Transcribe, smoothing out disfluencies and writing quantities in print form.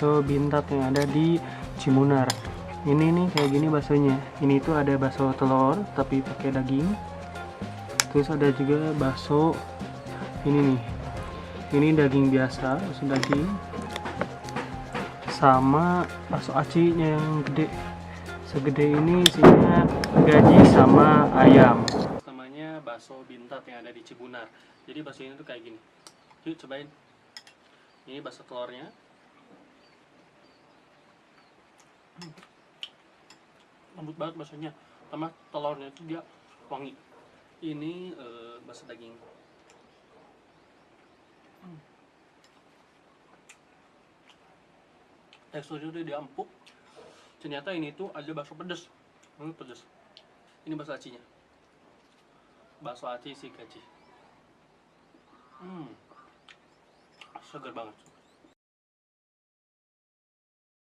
bakso bintat yang ada di Cibunar. Ini nih kayak gini baksonya. Ini tuh ada bakso telur tapi pakai daging. Terus ada juga bakso ini nih. Ini daging biasa, bakso daging. Sama bakso acinya yang gede. Segede ini isinya gaji sama ayam. Namanya bakso bintat yang ada di Cibunar. Jadi bakso ini tuh kayak gini. Yuk cobain. Ini bakso telurnya. Lembut banget baksonya, sama telurnya itu dia wangi. Ini bakso daging. Teksturnya udah dia empuk. Ternyata ini tuh ada bakso pedes. Pedes. Ini bakso acinya. Bakso aci si gaji. Segar banget.